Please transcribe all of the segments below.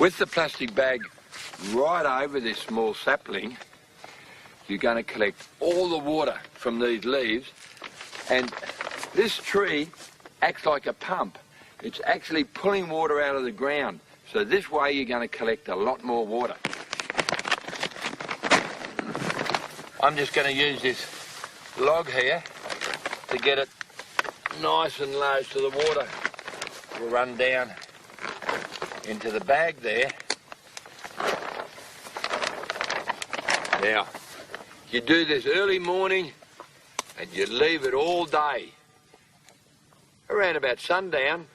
With the plastic bag right over this small sapling, you're going to collect all the water from these leaves, and this tree acts like a pump. It's actually pulling water out of the ground, so this way you're going to collect a lot more water. I'm just going to use this log here to get it nice and low so the water will run down into the bag there. Now, you do this early morning and you leave it all day. Around about sundown,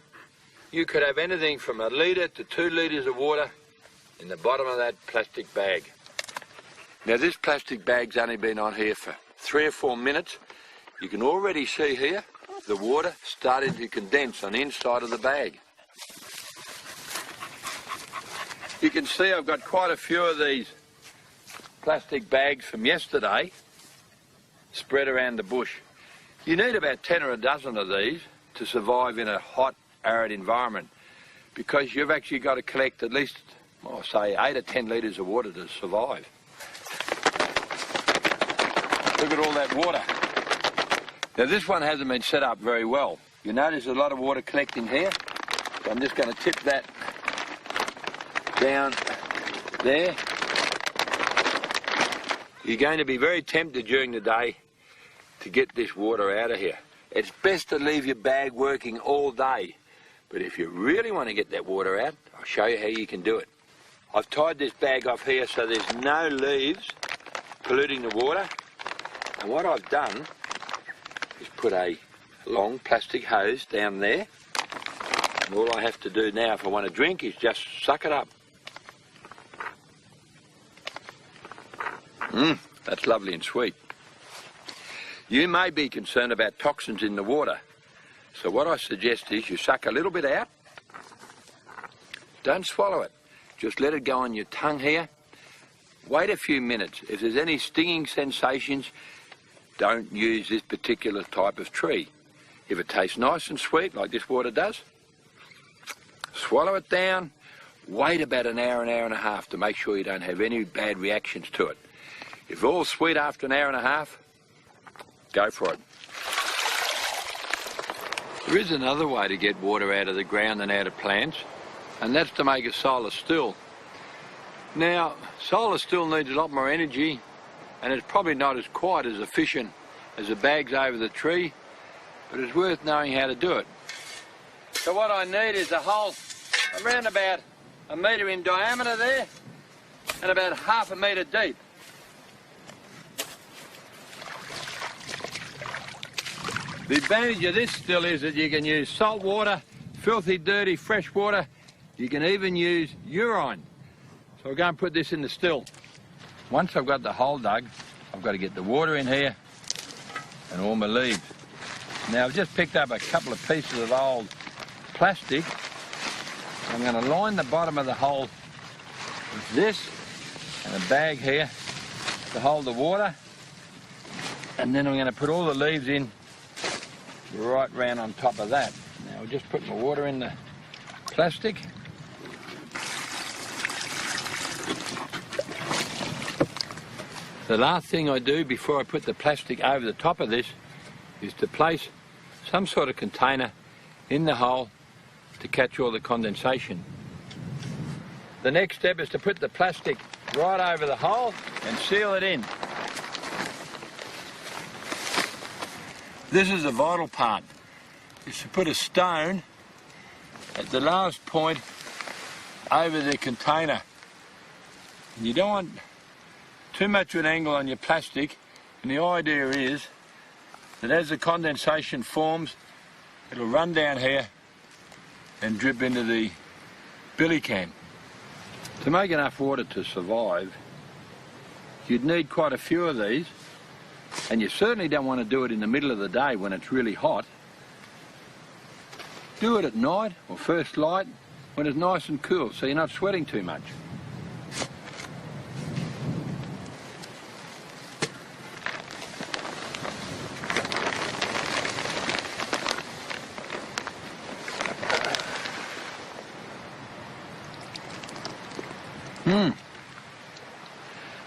you could have anything from 1 litre to 2 litres of water in the bottom of that plastic bag. Now, this plastic bag's only been on here for 3 or 4 minutes. You can already see here the water starting to condense on the inside of the bag. You can see I've got quite a few of these plastic bags from yesterday spread around the bush. You need about 10 or a dozen of these to survive in a hot, arid environment, because you've actually got to collect at least, well, say, 8 or 10 litres of water to survive. Look at all that water. Now, this one hasn't been set up very well. You notice there's a lot of water collecting here, so I'm just going to tip that down there. You're going to be very tempted during the day to get this water out of here. It's best to leave your bag working all day, but if you really want to get that water out, I'll show you how you can do it. I've tied this bag off here so there's no leaves polluting the water, and what I've done is put a long plastic hose down there, and all I have to do now if I want to drink is just suck it up. That's lovely and sweet. You may be concerned about toxins in the water, so what I suggest is you suck a little bit out. Don't swallow it. Just let it go on your tongue here. Wait a few minutes. If there's any stinging sensations, don't use this particular type of tree. If it tastes nice and sweet, like this water does, swallow it down. Wait about an hour and a half to make sure you don't have any bad reactions to it. If all sweet after an hour and a half, go for it. There is another way to get water out of the ground and out of plants, and that's to make a solar still. Now, solar still needs a lot more energy, and it's probably not as quite as efficient as the bags over the tree, but it's worth knowing how to do it. So what I need is a hole around about 1 metre in diameter there, and about 1/2 metre deep. The advantage of this still is that you can use salt water, filthy, dirty, fresh water. You can even use urine. So we're going to put this in the still. Once I've got the hole dug, I've got to get the water in here and all my leaves. Now, I've just picked up a couple of pieces of old plastic. I'm going to line the bottom of the hole with this and a bag here to hold the water. And then I'm going to put all the leaves in right round on top of that. Now I'll just put my water in the plastic. The last thing I do before I put the plastic over the top of this is to place some sort of container in the hole to catch all the condensation. The next step is to put the plastic right over the hole and seal it in. This is the vital part, is to put a stone at the lowest point over the container. You don't want too much of an angle on your plastic, and the idea is that as the condensation forms, it'll run down here and drip into the billy can. To make enough water to survive, you'd need quite a few of these. And you certainly don't want to do it in the middle of the day when it's really hot. Do it at night or first light when it's nice and cool, so you're not sweating too much.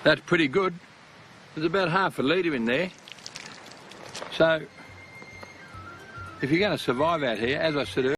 That's pretty good. There's about half a litre in there. So, if you're going to survive out here, as I said earlier,